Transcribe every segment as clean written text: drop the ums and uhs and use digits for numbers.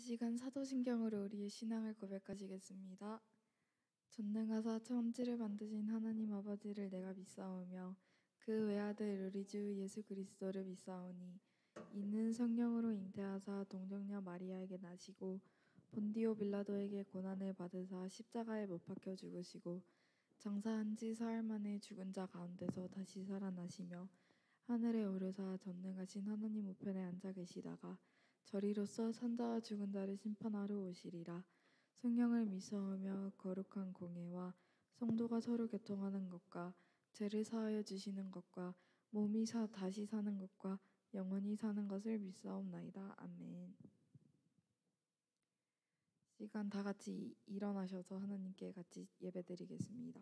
시간 사도신경으로 우리의 신앙을 고백하시겠습니다. 전능하사 천지를 만드신 하나님 아버지를 내가 믿사오며 그 외아들 우리 주 예수 그리스도를 믿사오니 이는 성령으로 잉태하사 동정녀 마리아에게 나시고 본디오 빌라도에게 고난을 받으사 십자가에 못 박혀 죽으시고 장사한 지 사흘 만에 죽은 자 가운데서 다시 살아나시며 하늘에 오르사 전능하신 하나님 우편에 앉아 계시다가 저리로서 산자와 죽은 자를 심판하러 오시리라. 성령을 믿사오며 거룩한 공예와 성도가 서로 교통하는 것과 죄를 사하여 주시는 것과 몸이 다시 사는 것과 영원히 사는 것을 믿사옵나이다. 아멘. 시간 다 같이 일어나셔서 하나님께 같이 예배드리겠습니다.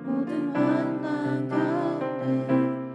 모든 환난 가운데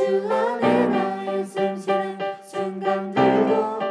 주 안에 나의 숨쉬는 순간들도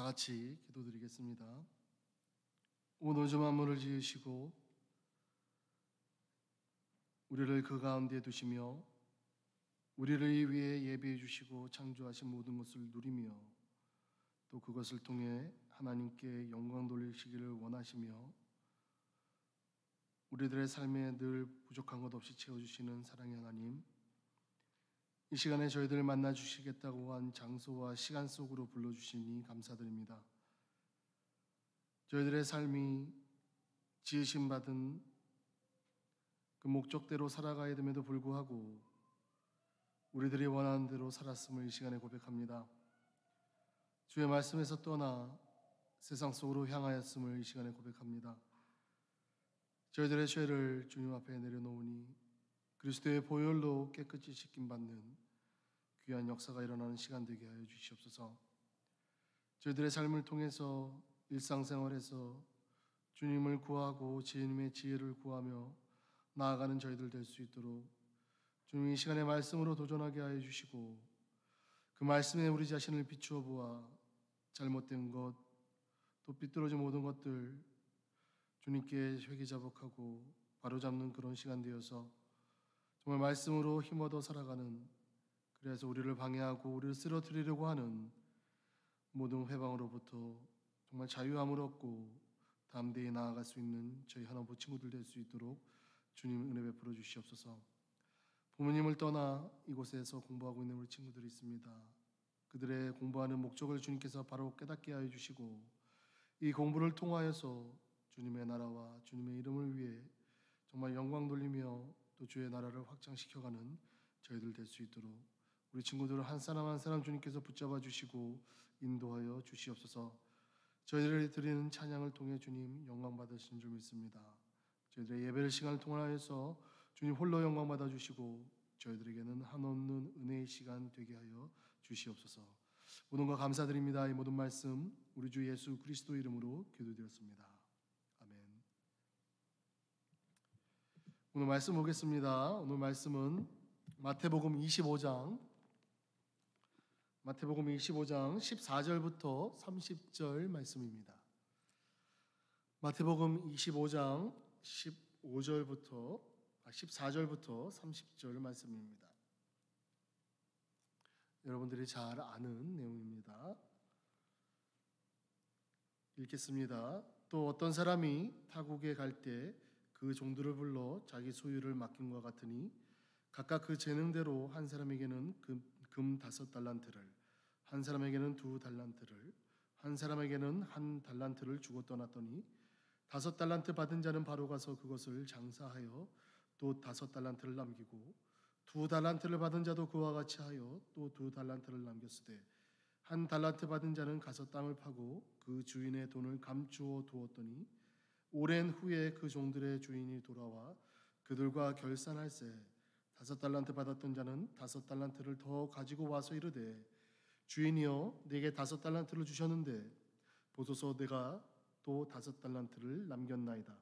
다 같이 기도드리겠습니다. 온 우주 만물을 지으시고 우리를 그 가운데 두시며 우리를 위해 예비해 주시고 창조하신 모든 것을 누리며 또 그것을 통해 하나님께 영광 돌리시기를 원하시며 우리들의 삶에 늘 부족한 것 없이 채워주시는 사랑의 하나님, 이 시간에 저희들을 만나 주시겠다고 한 장소와 시간 속으로 불러주시니 감사드립니다. 저희들의 삶이 지으심 받은 그 목적대로 살아가야 됨에도 불구하고 우리들이 원하는 대로 살았음을 이 시간에 고백합니다. 주의 말씀에서 떠나 세상 속으로 향하였음을 이 시간에 고백합니다. 저희들의 죄를 주님 앞에 내려놓으니 그리스도의 보혈로 깨끗이 씻김받는 귀한 역사가 일어나는 시간 되게 하여 주시옵소서. 저희들의 삶을 통해서 일상생활에서 주님을 구하고 주님의 지혜를 구하며 나아가는 저희들 될 수 있도록 주님 이 시간에 말씀으로 도전하게 하여 주시고 그 말씀에 우리 자신을 비추어 보아 잘못된 것 또 삐뚤어진 모든 것들 주님께 회개자복하고 바로잡는 그런 시간 되어서 정말 말씀으로 힘얻어 살아가는, 그래서 우리를 방해하고 우리를 쓰러뜨리려고 하는 모든 회방으로부터 정말 자유함을 얻고 담대히 나아갈 수 있는 저희 하나부 친구들 될 수 있도록 주님 은혜 베풀어 주시옵소서. 부모님을 떠나 이곳에서 공부하고 있는 우리 친구들이 있습니다. 그들의 공부하는 목적을 주님께서 바로 깨닫게 하여 주시고 이 공부를 통하여서 주님의 나라와 주님의 이름을 위해 정말 영광 돌리며 또 주의 나라를 확장시켜가는 저희들 될 수 있도록 우리 친구들을 한 사람 한 사람 주님께서 붙잡아 주시고 인도하여 주시옵소서. 저희들이 드리는 찬양을 통해 주님 영광 받으신 줄 믿습니다. 저희들의 예배를 시간을 통하여서 주님 홀로 영광 받아 주시고 저희들에게는 한없는 은혜의 시간 되게 하여 주시옵소서. 모든 것 감사드립니다. 이 모든 말씀 우리 주 예수 그리스도 이름으로 기도드렸습니다. 아멘. 오늘 말씀 보겠습니다. 오늘 말씀은 마태복음 25장 14절부터 30절 말씀입니다. 마태복음 25장 14절부터 30절 말씀입니다. 여러분들이 잘 아는 내용입니다. 읽겠습니다. 또 어떤 사람이 타국에 갈 때 그 종들을 불러 자기 소유를 맡김과 같으니 각각 그 재능대로 한 사람에게는 금 5달란트를, 한 사람에게는 2달란트를, 한 사람에게는 1달란트를 주고 떠났더니 5달란트 받은 자는 바로 가서 그것을 장사하여 또 5달란트를 남기고 2달란트를 받은 자도 그와 같이 하여 또 2달란트를 남겼으되 1달란트 받은 자는 가서 땅을 파고 그 주인의 돈을 감추어 두었더니 오랜 후에 그 종들의 주인이 돌아와 그들과 결산할세 5달란트 받았던 자는 5달란트를 더 가지고 와서 이르되 주인이여 내게 5달란트를 주셨는데 보소서 내가 또 5달란트를 남겼나이다.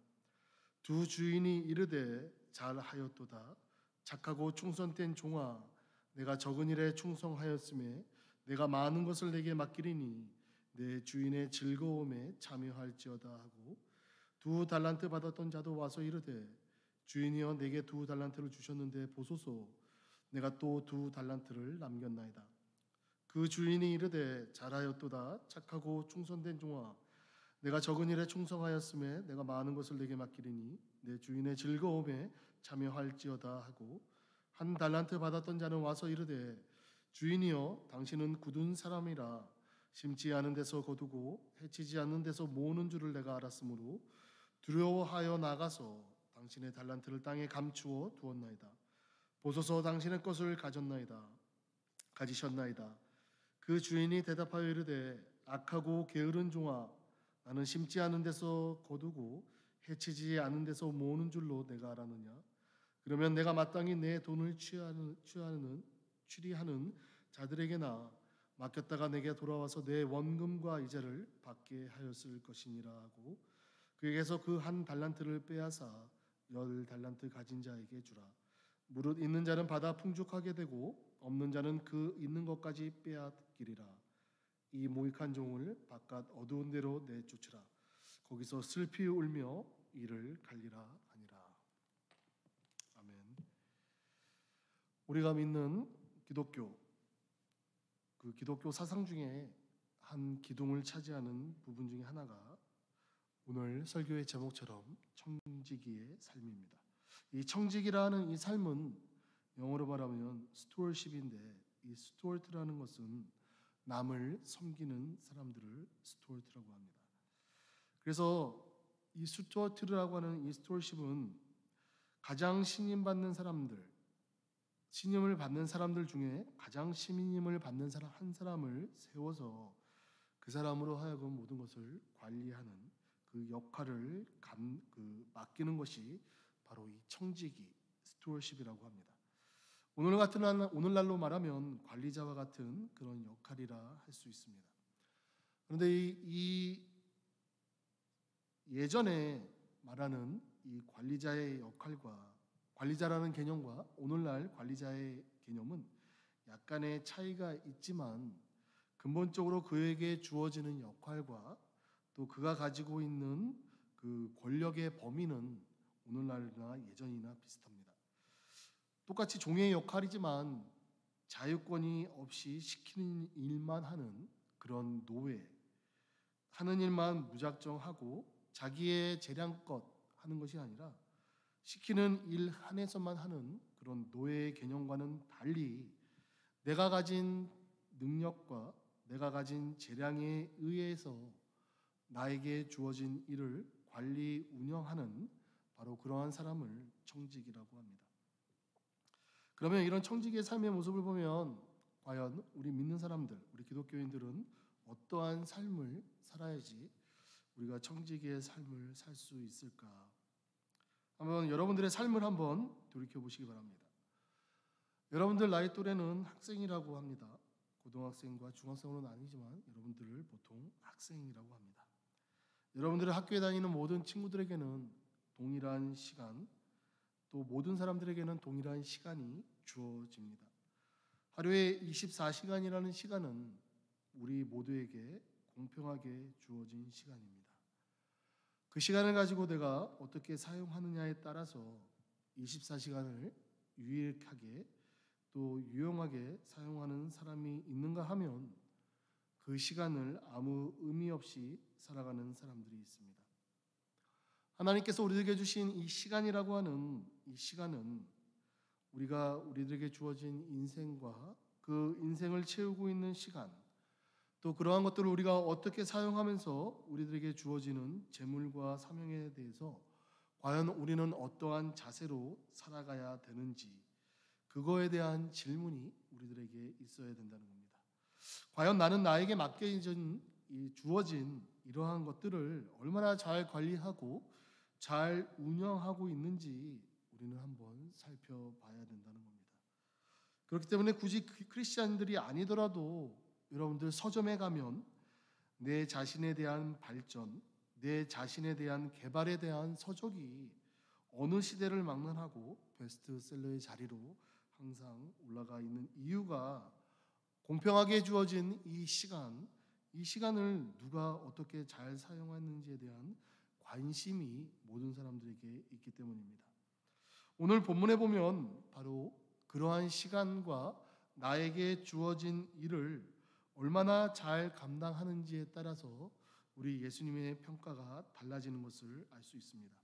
두 주인이 이르되 잘하였도다. 착하고 충성된 종아, 내가 적은 일에 충성하였음에 내가 많은 것을 내게 맡기리니 내 주인의 즐거움에 참여할지어다 하고 2달란트 받았던 자도 와서 이르되 주인이여 내게 2달란트를 주셨는데 보소서 내가 또 2달란트를 남겼나이다. 그 주인이 이르되 잘하였도다. 착하고 충성된 종아, 내가 적은 일에 충성하였음에 내가 많은 것을 내게 맡기리니 내 주인의 즐거움에 참여할지어다 하고 1달란트 받았던 자는 와서 이르되 주인이여 당신은 굳은 사람이라 심지 않은 데서 거두고 해치지 않는 데서 모으는 줄을 내가 알았으므로 두려워하여 나가서 당신의 달란트를 땅에 감추어 두었나이다. 보소서 당신의 것을 가지셨나이다. 그 주인이 대답하여 이르되 악하고 게으른 종아, 나는 심지 않은 데서 거두고 해치지 않은 데서 모으는 줄로 내가 알았느냐. 그러면 내가 마땅히 내 돈을 취리하는 자들에게나 맡겼다가 내게 돌아와서 내 원금과 이자를 받게 하였을 것이니라 하고 그에게서 그 1달란트를 빼앗아 10달란트 가진 자에게 주라. 무릇 있는 자는 받아 풍족하게 되고 없는 자는 그 있는 것까지 빼앗기리라. 이 무익한 종을 바깥 어두운 데로 내쫓으라. 거기서 슬피 울며 이를 갈리라 하니라. 아멘. 우리가 믿는 기독교, 그 기독교 사상 중에 한 기둥을 차지하는 부분 중에 하나가 오늘 설교의 제목처럼 청지기의 삶입니다. 이 청지기라는 이 삶은 영어로 말하면 스튜어십인데, 이 스튜어트라는 것은 남을 섬기는 사람들을 스튜어트라고 합니다. 그래서 이 스튜어트라고 하는 이 스튜어십은 가장 신임받는 사람들, 신임을 받는 사람들 중에 가장 신임을 받는 사람 한 사람을 세워서 그 사람으로 하여금 모든 것을 관리하는 그 역할을 맡기는 것이 바로 이 청지기, 스튜어십이라고 합니다. 오늘날로 말하면 관리자와 같은 그런 역할이라 할 수 있습니다. 그런데 이 예전에 말하는 이 관리자의 역할과 관리자라는 개념과 오늘날 관리자의 개념은 약간의 차이가 있지만 근본적으로 그에게 주어지는 역할과 또 그가 가지고 있는 그 권력의 범위는 오늘날이나 예전이나 비슷합니다. 똑같이 종의 역할이지만 자유권이 없이 시키는 일만 하는 그런 노예, 하는 일만 무작정 하고 자기의 재량껏 하는 것이 아니라 시키는 일 한에서만 하는 그런 노예의 개념과는 달리 내가 가진 능력과 내가 가진 재량에 의해서 나에게 주어진 일을 관리 운영하는 바로 그러한 사람을 청지기라고 합니다. 그러면 이런 청지기의 삶의 모습을 보면 과연 우리 믿는 사람들, 우리 기독교인들은 어떠한 삶을 살아야지 우리가 청지기의 삶을 살 수 있을까? 한번 여러분들의 삶을 한번 돌이켜 보시기 바랍니다. 여러분들 나이 또래는 학생이라고 합니다. 고등학생과 중학생으로는 아니지만 여러분들을 보통 학생이라고 합니다. 여러분들의 학교에 다니는 모든 친구들에게는 동일한 시간, 또 모든 사람들에게는 동일한 시간이 주어집니다. 하루에 24시간이라는 시간은 우리 모두에게 공평하게 주어진 시간입니다. 그 시간을 가지고 내가 어떻게 사용하느냐에 따라서 24시간을 유익하게 또 유용하게 사용하는 사람이 있는가 하면 그 시간을 아무 의미 없이 살아가는 사람들이 있습니다. 하나님께서 우리에게 주신 이 시간이라고 하는 이 시간은 우리들에게 주어진 인생과 그 인생을 채우고 있는 시간, 또 그러한 것들을 우리가 어떻게 사용하면서 우리들에게 주어지는 재물과 사명에 대해서 과연 우리는 어떠한 자세로 살아가야 되는지, 그거에 대한 질문이 우리들에게 있어야 된다는 겁니다. 과연 나는 나에게 주어진 이러한 것들을 얼마나 잘 관리하고 잘 운영하고 있는지 우리는 한번 살펴봐야 된다는 겁니다. 그렇기 때문에 굳이 크리스찬들이 아니더라도 여러분들 서점에 가면 내 자신에 대한 발전, 내 자신에 대한 개발에 대한 서적이 어느 시대를 막론하고 베스트셀러의 자리로 항상 올라가 있는 이유가 공평하게 주어진 이 시간을 누가 어떻게 잘 사용하는지에 대한 관심이 모든 사람들에게 있기 때문입니다. 오늘 본문에 보면 바로 그러한 시간과 나에게 주어진 일을 얼마나 잘 감당하는지에 따라서 우리 예수님의 평가가 달라지는 것을 알 수 있습니다.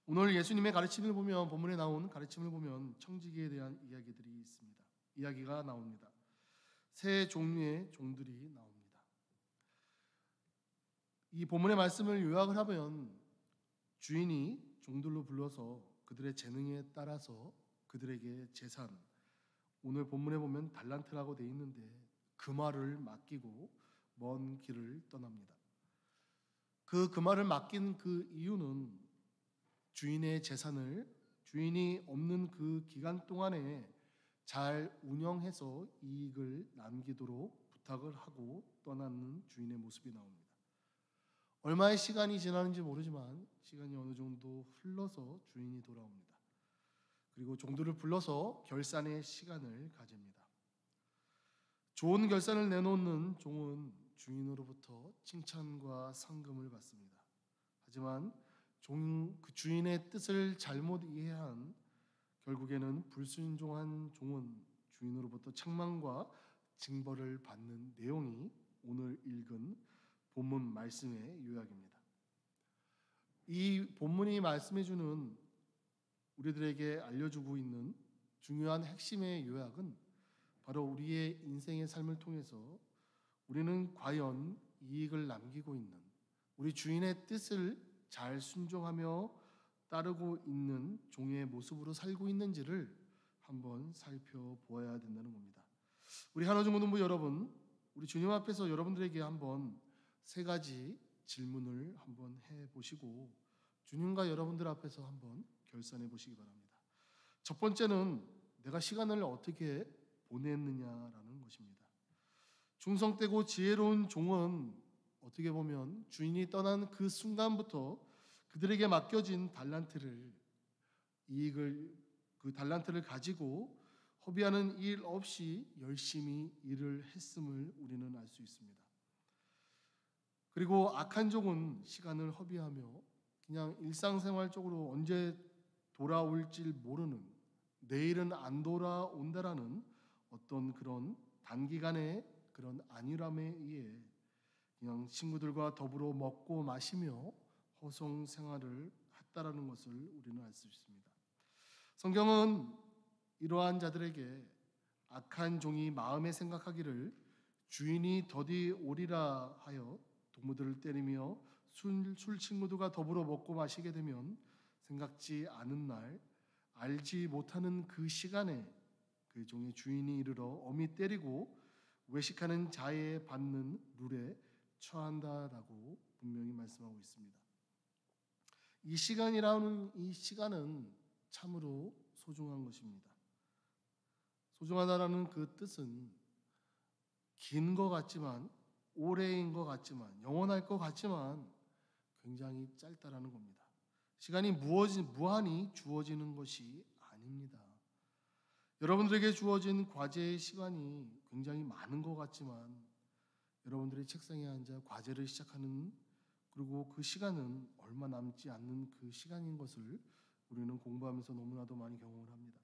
오늘 예수님의 가르침을 보면, 본문에 나온 가르침을 보면 청지기에 대한 이야기들이 있습니다. 이야기가 나옵니다. 세 종류의 종들이 나옵니다. 이 본문의 말씀을 요약을 하면 주인이 종들로 불러서 그들의 재능에 따라서 그들에게 재산, 오늘 본문에 보면 달란트라고 되어 있는데 그 말을 맡기고 먼 길을 떠납니다. 그 말을 맡긴 그 이유는 주인의 재산을 주인이 없는 그 기간 동안에 잘 운영해서 이익을 남기도록 부탁을 하고 떠나는 주인의 모습이 나옵니다. 얼마의 시간이 지나는지 모르지만 시간이 어느 정도 흘러서 주인이 돌아옵니다. 그리고 종들을 불러서 결산의 시간을 가집니다. 좋은 결산을 내놓는 종은 주인으로부터 칭찬과 상금을 받습니다. 하지만 그 주인의 뜻을 잘못 이해한 결국에는 불순종한 종은 주인으로부터 책망과 징벌을 받는 내용이 오늘 읽은 본문 말씀의 요약입니다. 이 본문이 말씀해주는 우리들에게 알려주고 있는 중요한 핵심의 요약은 바로 우리의 인생의 삶을 통해서 우리는 과연 이익을 남기고 있는, 우리 주인의 뜻을 잘 순종하며 따르고 있는 종의 모습으로 살고 있는지를 한번 살펴보아야 된다는 겁니다. 우리 한화중고등부 여러분, 우리 주님 앞에서 여러분들에게 한번 세 가지 질문을 한번 해보시고 주님과 여러분들 앞에서 한번 결산해 보시기 바랍니다. 첫 번째는 내가 시간을 어떻게 보냈느냐라는 것입니다. 충성되고 지혜로운 종은 어떻게 보면 주인이 떠난 그 순간부터 그들에게 맡겨진 그 달란트를 가지고 허비하는 일 없이 열심히 일을 했음을 우리는 알 수 있습니다. 그리고 악한 종은 시간을 허비하며 그냥 일상생활적으로 언제 돌아올지 모르는, 내일은 안 돌아온다라는 어떤 그런 단기간의 그런 안일함에 의해 그냥 친구들과 더불어 먹고 마시며 허송 생활을 했다라는 것을 우리는 알 수 있습니다. 성경은 이러한 자들에게 악한 종이 마음에 생각하기를 주인이 더디 오리라 하여 동무들을 때리며 술 친구들과 더불어 먹고 마시게 되면 생각지 않은 날, 알지 못하는 그 시간에 그 종의 주인이 이르러 엄히 때리고 외식하는 자에 받는 룰에 처한다라고 분명히 말씀하고 있습니다. 이 시간이라는 이 시간은 참으로 소중한 것입니다. 소중하다라는 그 뜻은 긴 것 같지만, 오래인 것 같지만, 영원할 것 같지만 굉장히 짧다라는 겁니다. 시간이 무한히 주어지는 것이 아닙니다. 여러분들에게 주어진 과제의 시간이 굉장히 많은 것 같지만 여러분들의 책상에 앉아 과제를 시작하는, 그리고 그 시간은 얼마 남지 않는 그 시간인 것을 우리는 공부하면서 너무나도 많이 경험을 합니다.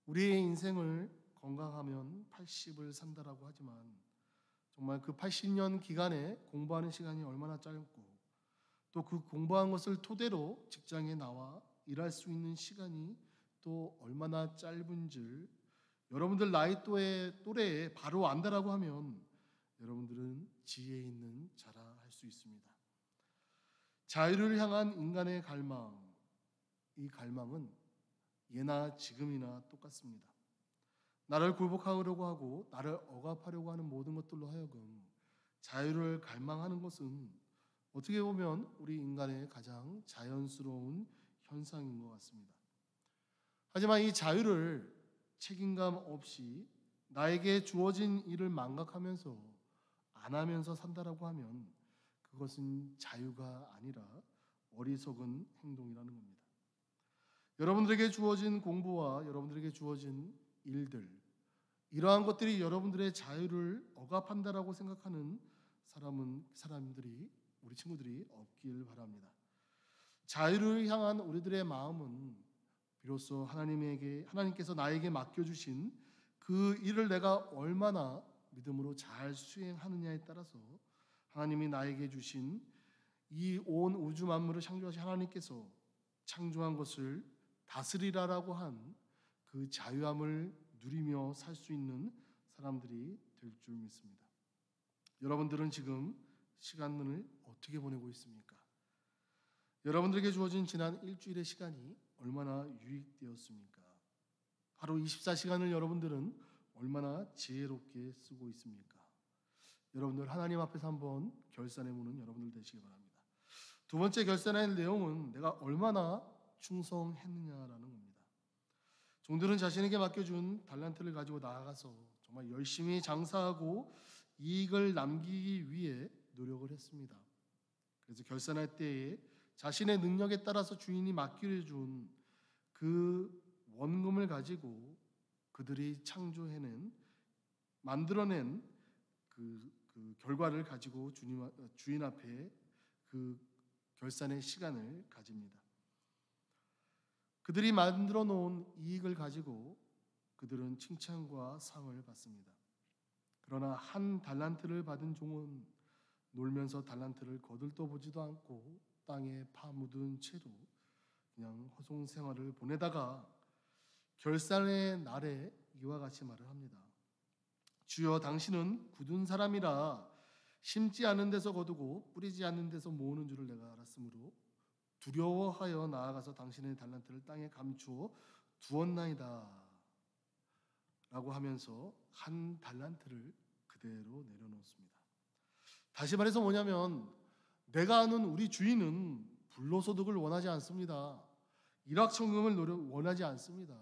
우리의 인생을 건강하면 80을 산다라고 하지만 정말 그 80년 기간에 공부하는 시간이 얼마나 짧고 또 그 공부한 것을 토대로 직장에 나와 일할 수 있는 시간이 또 얼마나 짧은 줄 여러분들 나이 또래에 바로 안다라고 하면 여러분들은 지혜 있는 자라 할 수 있습니다. 자유를 향한 인간의 갈망, 이 갈망은 예나 지금이나 똑같습니다. 나를 굴복하려고 하고 나를 억압하려고 하는 모든 것들로 하여금 자유를 갈망하는 것은 어떻게 보면 우리 인간의 가장 자연스러운 현상인 것 같습니다. 하지만 이 자유를 책임감 없이 나에게 주어진 일을 망각하면서 안 하면서 산다라고 하면 그것은 자유가 아니라 어리석은 행동이라는 겁니다. 여러분들에게 주어진 공부와 여러분들에게 주어진 일들, 이러한 것들이 여러분들의 자유를 억압한다라고 생각하는 사람들이, 우리 친구들이 없길 바랍니다. 자유를 향한 우리들의 마음은 비로소 하나님께서 나에게 맡겨주신 그 일을 내가 얼마나 믿음으로 잘 수행하느냐에 따라서 하나님이 나에게 주신 이 온 우주 만물을 창조하신 하나님께서 창조한 것을 다스리라라고 한 그 자유함을 누리며 살 수 있는 사람들이 될 줄 믿습니다. 여러분들은 지금 시간을 어떻게 보내고 있습니까? 여러분들에게 주어진 지난 일주일의 시간이 얼마나 유익되었습니까? 하루 24시간을 여러분들은 얼마나 지혜롭게 쓰고 있습니까? 여러분들 하나님 앞에서 한번 결산해보는 여러분들 되시기 바랍니다. 두 번째 결산할 내용은 내가 얼마나 충성했느냐라는 겁니다. 종들은 자신에게 맡겨준 달란트를 가지고 나아가서 정말 열심히 장사하고 이익을 남기기 위해 노력을 했습니다. 그래서 결산할 때에 자신의 능력에 따라서 주인이 맡기려 준 그 원금을 가지고 그들이 창조해낸 만들어낸 그 결과를 가지고 주인 앞에 그 결산의 시간을 가집니다. 그들이 만들어 놓은 이익을 가지고 그들은 칭찬과 상을 받습니다. 그러나 한 달란트를 받은 종은 놀면서 달란트를 거들떠보지도 않고 땅에 파묻은 채로 그냥 허송 생활을 보내다가 결산의 날에 이와 같이 말을 합니다. 주여, 당신은 굳은 사람이라 심지 않은 데서 거두고 뿌리지 않는 데서 모으는 줄을 내가 알았으므로 두려워하여 나아가서 당신의 달란트를 땅에 감추어 두었나이다 라고 하면서 한 달란트를 그대로 내려놓습니다. 다시 말해서 뭐냐면, 내가 아는 우리 주인은 불로소득을 원하지 않습니다. 일확천금을 원하지 않습니다.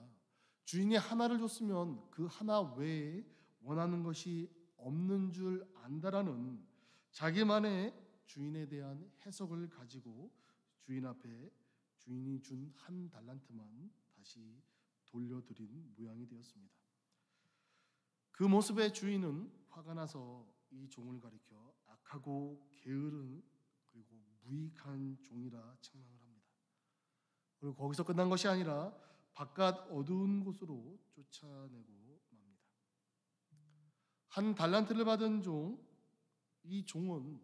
주인이 하나를 줬으면 그 하나 외에 원하는 것이 없는 줄 안다라는 자기만의 주인에 대한 해석을 가지고 주인 앞에 주인이 준 한 달란트만 다시 돌려드린 모양이 되었습니다. 그 모습의 주인은 화가 나서 이 종을 가리켜 악하고 게으른 그리고 무익한 종이라 책망을 합니다. 그리고 거기서 끝난 것이 아니라 바깥 어두운 곳으로 쫓아내고 맙니다. 한 달란트를 받은 종, 이 종은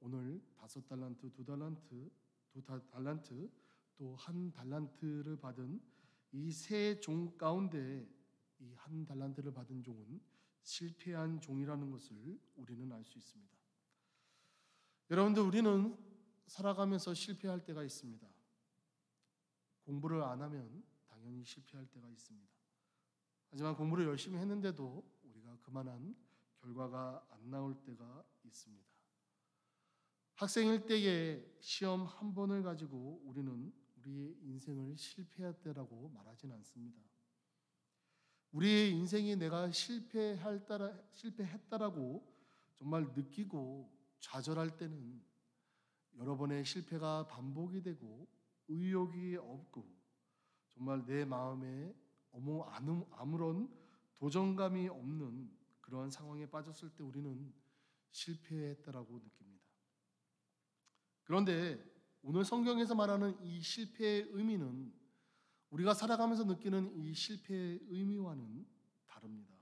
오늘 5달란트, 2달란트, 2달란트, 또 한 달란트를 받은 이 세 종 가운데 이 한 달란트를 받은 종은 실패한 종이라는 것을 우리는 알 수 있습니다. 여러분들, 우리는 살아가면서 실패할 때가 있습니다. 공부를 안 하면 당연히 실패할 때가 있습니다. 하지만 공부를 열심히 했는데도 우리가 그만한 결과가 안 나올 때가 있습니다. 학생일 때에 시험 한 번을 가지고 우리는 우리의 인생을 실패했다라고 말하진 않습니다. 우리의 인생이 내가 실패했다라고 정말 느끼고 좌절할 때는 여러 번의 실패가 반복이 되고 의욕이 없고 정말 내 마음에 아무런 도전감이 없는 그러한 상황에 빠졌을 때 우리는 실패했다라고 느낍니다. 그런데 오늘 성경에서 말하는 이 실패의 의미는 우리가 살아가면서 느끼는 이 실패의 의미와는 다릅니다.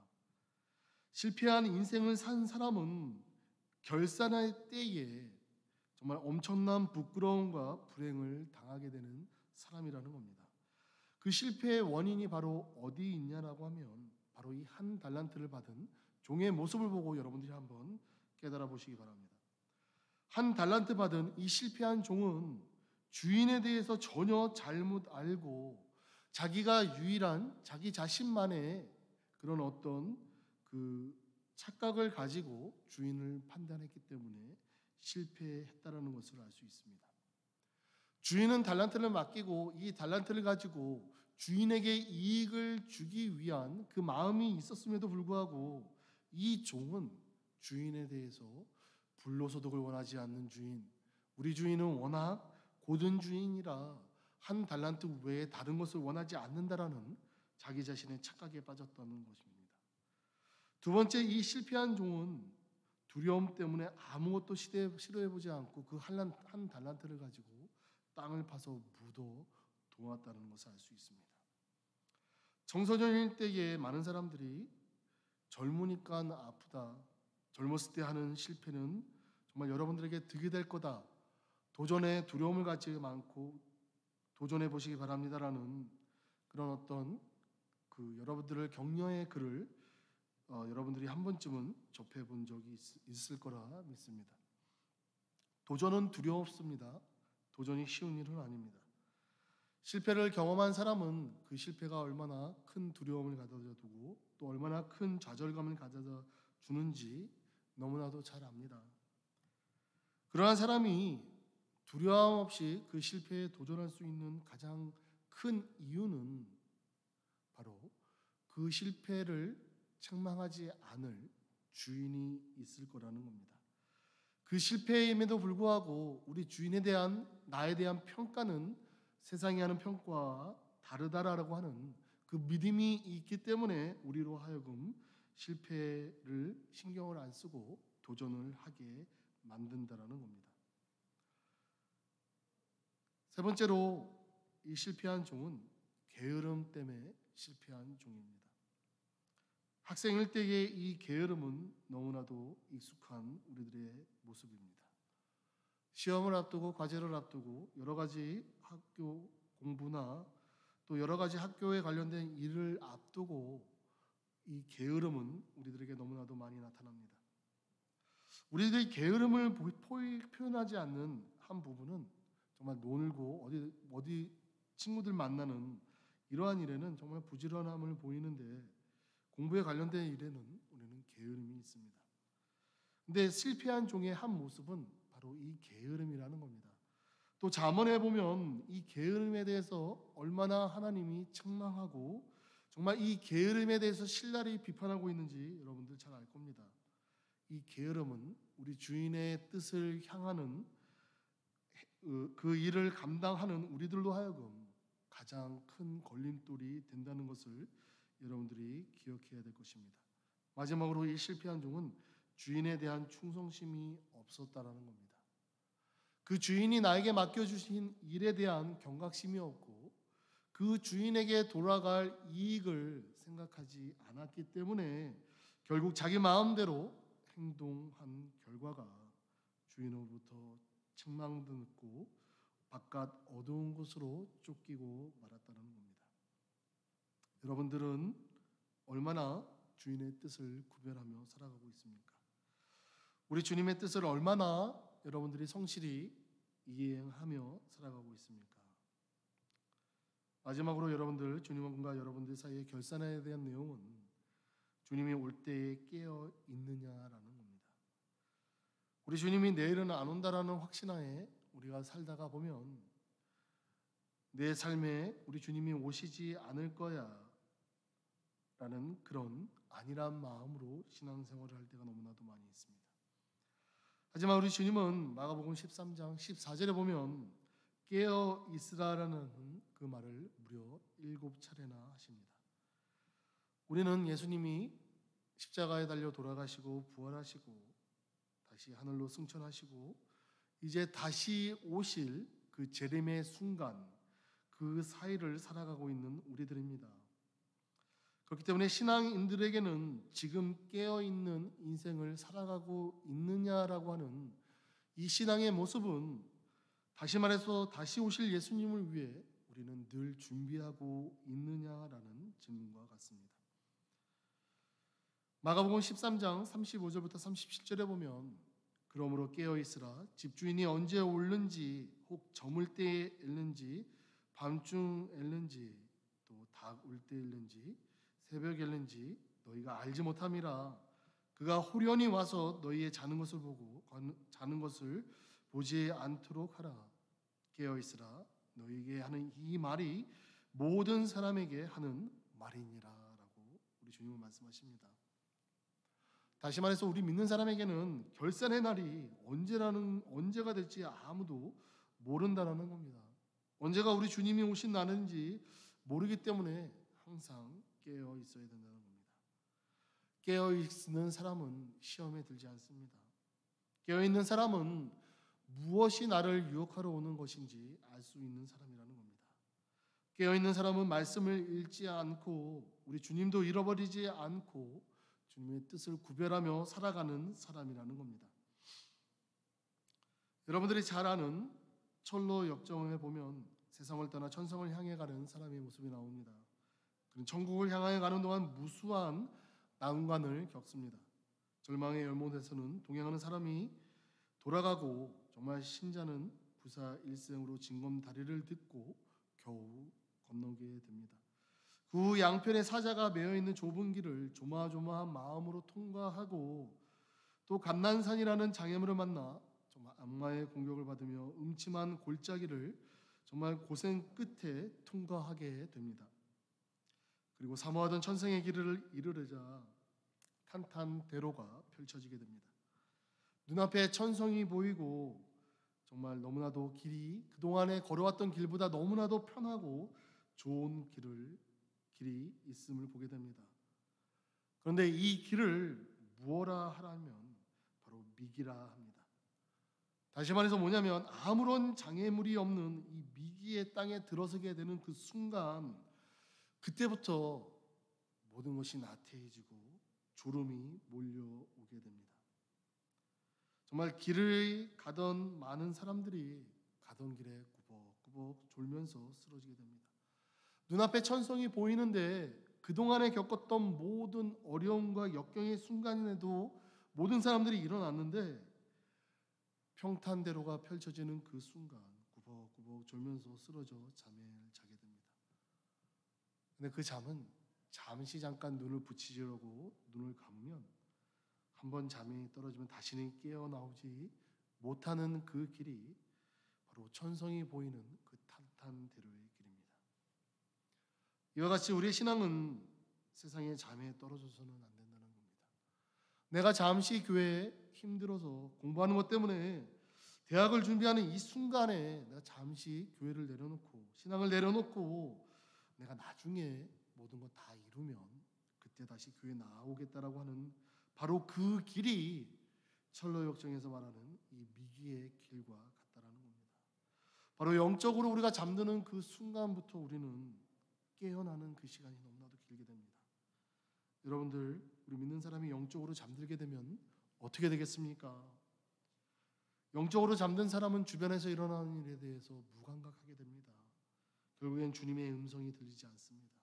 실패한 인생을 산 사람은 결산할 때에 정말 엄청난 부끄러움과 불행을 당하게 되는 사람이라는 겁니다. 그 실패의 원인이 바로 어디 있냐라고 하면 바로 이 한 달란트를 받은 종의 모습을 보고 여러분들이 한번 깨달아 보시기 바랍니다. 한 달란트 받은 이 실패한 종은 주인에 대해서 전혀 잘못 알고 자기가 유일한 자기 자신만의 그런 어떤 그 착각을 가지고 주인을 판단했기 때문에 실패했다라는 것을 알 수 있습니다. 주인은 달란트를 맡기고 이 달란트를 가지고 주인에게 이익을 주기 위한 그 마음이 있었음에도 불구하고 이 종은 주인에 대해서 불로소득을 원하지 않는 주인, 우리 주인은 워낙 고든 주인이라 한 달란트 외에 다른 것을 원하지 않는다라는 자기 자신의 착각에 빠졌다는 것입니다. 두 번째, 이 실패한 종은 두려움 때문에 아무것도 시도해보지 않고 그 한 달란트를 가지고 땅을 파서 묻어 놓았다는 것을 알 수 있습니다. 청소년일 때에 많은 사람들이 젊으니까 아프다, 젊었을 때 하는 실패는 정말 여러분들에게 득이 될 거다, 도전에 두려움을 갖지 않고 도전해 보시기 바랍니다라는 그런 어떤 여러분들을 격려의 글을 여러분들이 한 번쯤은 접해 본 적이 있을 거라 믿습니다. 도전은 두렵습니다. 도전이 쉬운 일은 아닙니다. 실패를 경험한 사람은 그 실패가 얼마나 큰 두려움을 가져다 두고 또 얼마나 큰 좌절감을 가져다 주는지 너무나도 잘 압니다. 그러한 사람이 두려움 없이 그 실패에 도전할 수 있는 가장 큰 이유는 바로 그 실패를 책망하지 않을 주인이 있을 거라는 겁니다. 그 실패임에도 불구하고 우리 주인에 대한 나에 대한 평가는 세상이 하는 평가와 다르다라고 하는 그 믿음이 있기 때문에 우리로 하여금 실패를 신경을 안 쓰고 도전을 하게 만든다라는 겁니다. 세 번째로 이 실패한 종은 게으름 때문에 실패한 종입니다. 학생일 때의 이 게으름은 너무나도 익숙한 우리들의 모습입니다. 시험을 앞두고 과제를 앞두고 여러 가지 학교 공부나 또 여러 가지 학교에 관련된 일을 앞두고 이 게으름은 우리들에게 너무나도 많이 나타납니다. 우리들의 게으름을 표현하지 않는 한 부분은 정말 놀고 어디 친구들 만나는 이러한 일에는 정말 부지런함을 보이는데 공부에 관련된 일에는 우리는 게으름이 있습니다. 근데 실패한 종의 한 모습은 바로 이 게으름이라는 겁니다. 또 잠언에 보면 이 게으름에 대해서 얼마나 하나님이 책망하고 정말 이 게으름에 대해서 신랄히 비판하고 있는지 여러분들 잘 알 겁니다. 이 게으름은 우리 주인의 뜻을 향하는 그 일을 감당하는 우리들로 하여금 가장 큰 걸림돌이 된다는 것을 여러분들이 기억해야 될 것입니다. 마지막으로 이 실패한 종은 주인에 대한 충성심이 없었다라는 겁니다. 그 주인이 나에게 맡겨주신 일에 대한 경각심이 없고 그 주인에게 돌아갈 이익을 생각하지 않았기 때문에 결국 자기 마음대로 행동한 결과가 주인으로부터 책망듣고 바깥 어두운 곳으로 쫓기고 말았다는 겁니다. 여러분들은 얼마나 주인의 뜻을 구별하며 살아가고 있습니까? 우리 주님의 뜻을 얼마나 여러분들이 성실히 이행하며 살아가고 있습니까? 마지막으로 여러분들 주님과 여러분들 사이의 결산에 대한 내용은 주님이 올 때에 깨어 있느냐라는 겁니다. 우리 주님이 내일은 안 온다라는 확신하에 우리가 살다가 보면 내 삶에 우리 주님이 오시지 않을 거야 라는 그런 안일한 마음으로 신앙생활을 할 때가 너무나도 많이 있습니다. 하지만 우리 주님은 마가복음 13장 14절에 보면 깨어 있으라라는 그 말을 무려 7차례나 하십니다. 우리는 예수님이 십자가에 달려 돌아가시고 부활하시고 다시 하늘로 승천하시고 이제 다시 오실 그 재림의 순간 그 사이를 살아가고 있는 우리들입니다. 그렇기 때문에 신앙인들에게는 지금 깨어있는 인생을 살아가고 있느냐라고 하는 이 신앙의 모습은 다시 말해서 다시 오실 예수님을 위해 우리는 늘 준비하고 있느냐라는 질문과 같습니다. 마가복음 13장 35절부터 37절에 보면 그러므로 깨어있으라 집주인이 언제 올는지 혹 저물 때에 엘는지 밤중 엘는지 또 닭 울 때 엘는지 새벽에 엘는지 너희가 알지 못함이라 그가 호련히 와서 너희의 자는 것을 보고 자는 것을 보지 않도록 하라. 깨어있으라 너희에게 하는 이 말이 모든 사람에게 하는 말이니라라고 우리 주님은 말씀하십니다. 다시 말해서 우리 믿는 사람에게는 결산의 날이 언제가 될지 아무도 모른다라는 겁니다. 언제가 우리 주님이 오신 날인지 모르기 때문에 항상 깨어 있어야 된다는 겁니다. 깨어 있는 사람은 시험에 들지 않습니다. 깨어 있는 사람은 무엇이 나를 유혹하러 오는 것인지 알 수 있는 사람이라는 겁니다. 깨어 있는 사람은 말씀을 잃지 않고 우리 주님도 잃어버리지 않고 주님의 뜻을 구별하며 살아가는 사람이라는 겁니다. 여러분들이 잘 아는 철로 역정에 보면 세상을 떠나 천성을 향해 가는 사람의 모습이 나옵니다. 그는 천국을 향해 가는 동안 무수한 난관을 겪습니다. 절망의 열못에서는 동행하는 사람이 돌아가고 정말 신자는 부사 일생으로 징검다리를 딛고 겨우 건너게 됩니다. 그 양편에 사자가 매여 있는 좁은 길을 조마조마한 마음으로 통과하고 또 감난산이라는 장애물을 만나 정말 악마의 공격을 받으며 음침한 골짜기를 정말 고생 끝에 통과하게 됩니다. 그리고 사모하던 천생의 길을 이르르자 탄탄대로가 펼쳐지게 됩니다. 눈앞에 천성이 보이고 정말 너무나도 길이 그동안에 걸어왔던 길보다 너무나도 편하고 좋은 길이 있음을 보게 됩니다. 그런데 이 길을 무엇라 하라면 바로 미기라 합니다. 다시 말해서 뭐냐면 아무런 장애물이 없는 이 미기의 땅에 들어서게 되는 그 순간, 그때부터 모든 것이 나태해지고 졸음이 몰려오게 됩니다. 정말 길을 가던 많은 사람들이 가던 길에 꾸벅꾸벅 졸면서 쓰러지게 됩니다. 눈앞에 천성이 보이는데 그동안에 겪었던 모든 어려움과 역경의 순간에도 모든 사람들이 일어났는데 평탄대로가 펼쳐지는 그 순간 꾸벅꾸벅 졸면서 쓰러져 잠을 자게 됩니다. 근데 그 잠은 잠시 잠깐 눈을 붙이려고 눈을 감으면 한번 잠이 떨어지면 다시는 깨어나오지 못하는 그 길이 바로 천성이 보이는 그 탄탄대로의 길입니다. 이와 같이 우리의 신앙은 세상의 잠에 떨어져서는 안 된다는 겁니다. 내가 잠시 교회에 힘들어서 공부하는 것 때문에 대학을 준비하는 이 순간에 내가 잠시 교회를 내려놓고 신앙을 내려놓고 내가 나중에 모든 것 다 이루면 그때 다시 교회 나오겠다라고 하는 바로 그 길이 철로역정에서 말하는 이 미기의 길과 같다라는 겁니다. 바로 영적으로 우리가 잠드는 그 순간부터 우리는 깨어나는 그 시간이 너무나도 길게 됩니다. 여러분들, 우리 믿는 사람이 영적으로 잠들게 되면 어떻게 되겠습니까? 영적으로 잠든 사람은 주변에서 일어나는 일에 대해서 무감각하게 됩니다. 결국엔 주님의 음성이 들리지 않습니다.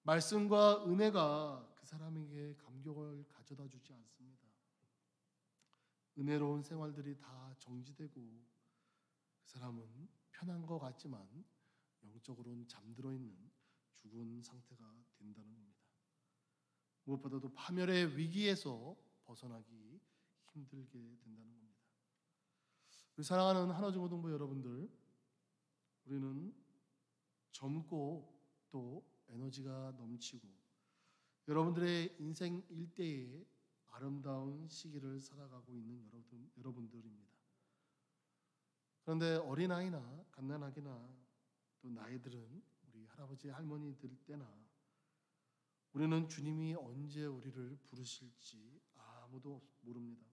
말씀과 은혜가 그 사람에게 감격을 가져다 주지 않습니다. 은혜로운 생활들이 다 정지되고 그 사람은 편한 것 같지만 영적으로는 잠들어 있는 죽은 상태가 된다는 겁니다. 무엇보다도 파멸의 위기에서 벗어나기 힘들게 된다는 겁니다. 우리 사랑하는 하나중고등부 여러분들, 우리는 젊고 또 에너지가 넘치고 여러분들의 인생 일대의 아름다운 시기를 살아가고 있는 여러분들입니다. 그런데 어린아이나 갓난아기나 또 나이들은 우리 할아버지 할머니들 때나 우리는 주님이 언제 우리를 부르실지 아무도 모릅니다.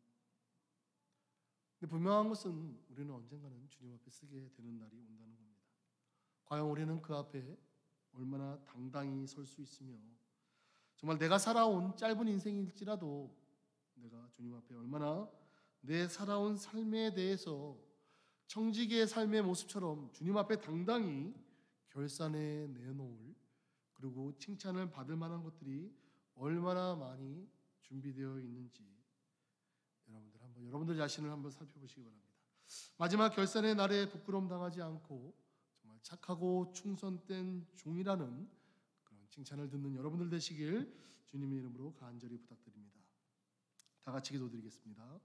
근데 분명한 것은 우리는 언젠가는 주님 앞에 서게 되는 날이 온다는 겁니다. 과연 우리는 그 앞에 얼마나 당당히 설 수 있으며 정말 내가 살아온 짧은 인생일지라도 내가 주님 앞에 얼마나 내 살아온 삶에 대해서 청지기의 삶의 모습처럼 주님 앞에 당당히 결산해 내놓을, 그리고 칭찬을 받을 만한 것들이 얼마나 많이 준비되어 있는지 여러분들 자신을 한번 살펴보시기 바랍니다. 마지막 결산의 날에 부끄러움 당하지 않고 정말 착하고 충성된 종이라는 그런 칭찬을 듣는 여러분들 되시길 주님의 이름으로 간절히 부탁드립니다. 다 같이 기도드리겠습니다.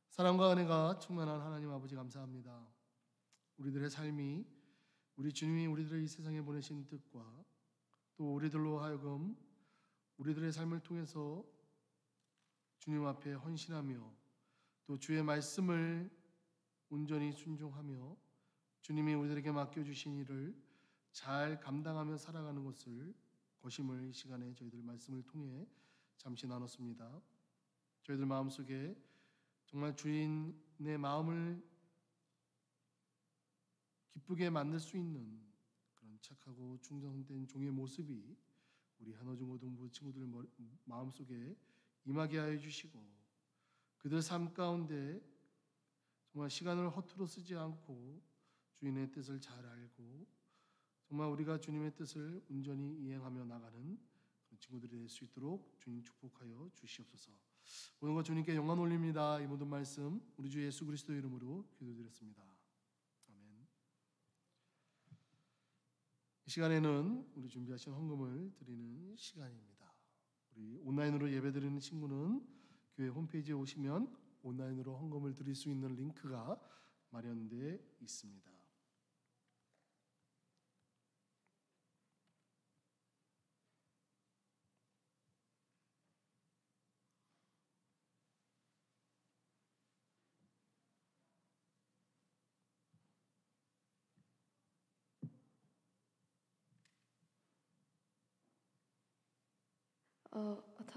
사랑과 은혜가 충만한 하나님 아버지, 감사합니다. 우리들의 삶이 우리 주님이 우리들을 이 세상에 보내신 뜻과 또 우리들로 하여금 우리들의 삶을 통해서 주님 앞에 헌신하며 또 주의 말씀을 온전히 순종하며 주님이 우리들에게 맡겨주신 일을 잘 감당하며 살아가는 것임을 이 시간에 저희들 말씀을 통해 잠시 나눴습니다. 저희들 마음속에 정말 주인의 마음을 기쁘게 만들 수 있는 그런 착하고 충성된 종의 모습이 우리 한어중고등부 친구들 마음속에 임하게 하여 주시고 그들 삶 가운데 정말 시간을 허투루 쓰지 않고 주인의 뜻을 잘 알고 정말 우리가 주님의 뜻을 온전히 이행하며 나가는 그런 친구들이 될 수 있도록 주님 축복하여 주시옵소서. 모든 것 주님께 영광 올립니다. 이 모든 말씀 우리 주 예수 그리스도의 이름으로 기도드렸습니다. 아멘. 이 시간에는 우리 준비하신 헌금을 드리는 시간입니다. 우리 온라인으로 예배드리는 친구는 교회 홈페이지에 오시면 온라인으로 헌금을 드릴 수 있는 링크가 마련되어 있습니다.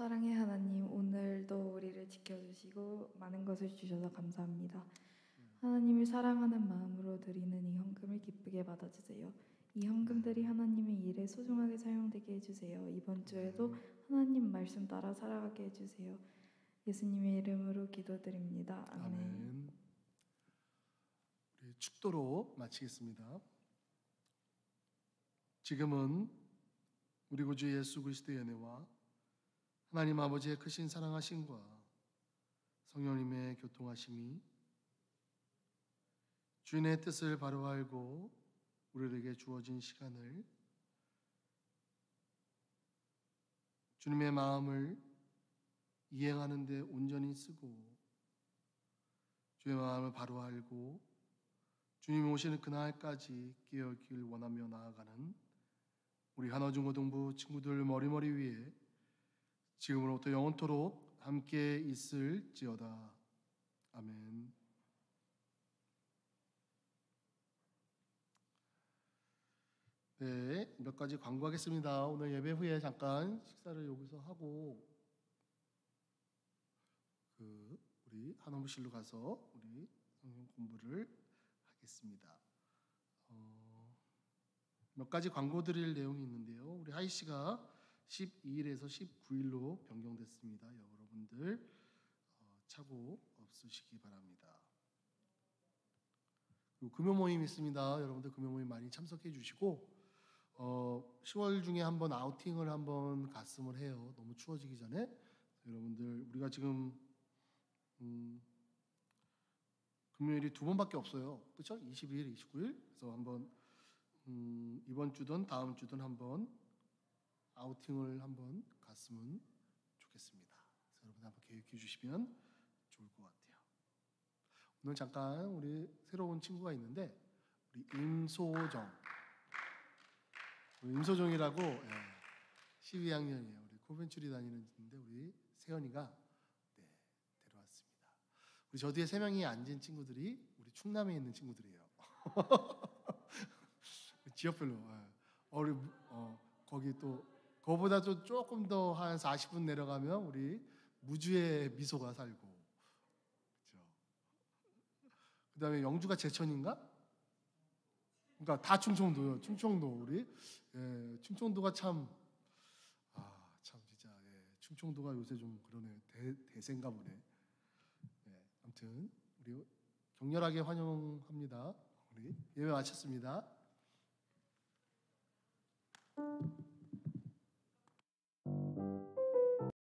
사랑의 하나님, 오늘도 우리를 지켜주시고 많은 것을 주셔서 감사합니다. 하나님을 사랑하는 마음으로 드리는 이 헌금을 기쁘게 받아주세요. 이 헌금들이 하나님의 일에 소중하게 사용되게 해주세요. 이번 주에도 하나님 말씀 따라 살아가게 해주세요. 예수님의 이름으로 기도드립니다. 아멘. 아멘. 우리 축도로 마치겠습니다. 지금은 우리 구주 예수 그리스도의 은혜와 하나님 아버지의 크신 사랑하심과 성령님의 교통하심이 주인의 뜻을 바로 알고 우리에게 주어진 시간을 주님의 마음을 이행하는 데 온전히 쓰고 주의 마음을 바로 알고 주님이 오시는 그날까지 깨어있길 원하며 나아가는 우리 한어중고등부 친구들 머리머리 위에 지금으로부터 영원토록 함께 있을지어다. 아멘. 네, 몇 가지 광고하겠습니다. 오늘 예배 후에 잠깐 식사를 여기서 하고 우리 한어무실로 가서 우리 성경 공부를 하겠습니다. 몇 가지 광고 드릴 내용이 있는데요. 우리 하이 씨가 12일에서 19일로 변경됐습니다. 여러분들 착오 없으시기 바랍니다. 그리고 금요 모임 있습니다. 여러분들 금요 모임 많이 참석해 주시고 10월 중에 한번 아우팅을 한번 갔으면 해요. 너무 추워지기 전에. 여러분들 우리가 지금 금요일이 두 번밖에 없어요. 그렇죠? 22일, 29일. 그래서 한번 이번 주든 다음 주든 한번 아우팅을 한번 갔으면 좋겠습니다. 그래서 여러분 한번 계획해 주시면 좋을 것 같아요. 오늘 잠깐 우리 새로운 친구가 있는데 우리 임소정이라고 12학년이에요. 우리 코벤츄리 다니는 친구인데 우리 세연이가 데려왔습니다. 우리 저 뒤에 3명이 앉은 친구들이 우리 충남에 있는 친구들이에요. 지역별로. 우리 거기 또 그거보다 좀 조금 더 한 40분 내려가면 우리 무주에 미소가 살고, 그렇죠? 그다음에 영주가 제천인가? 그러니까 다 충청도요. 충청도 우리 충청도가 참 진짜 충청도가 요새 좀 그러네. 대세인가 보네. 아무튼 우리 격렬하게 환영합니다. 우리 예배 마쳤습니다.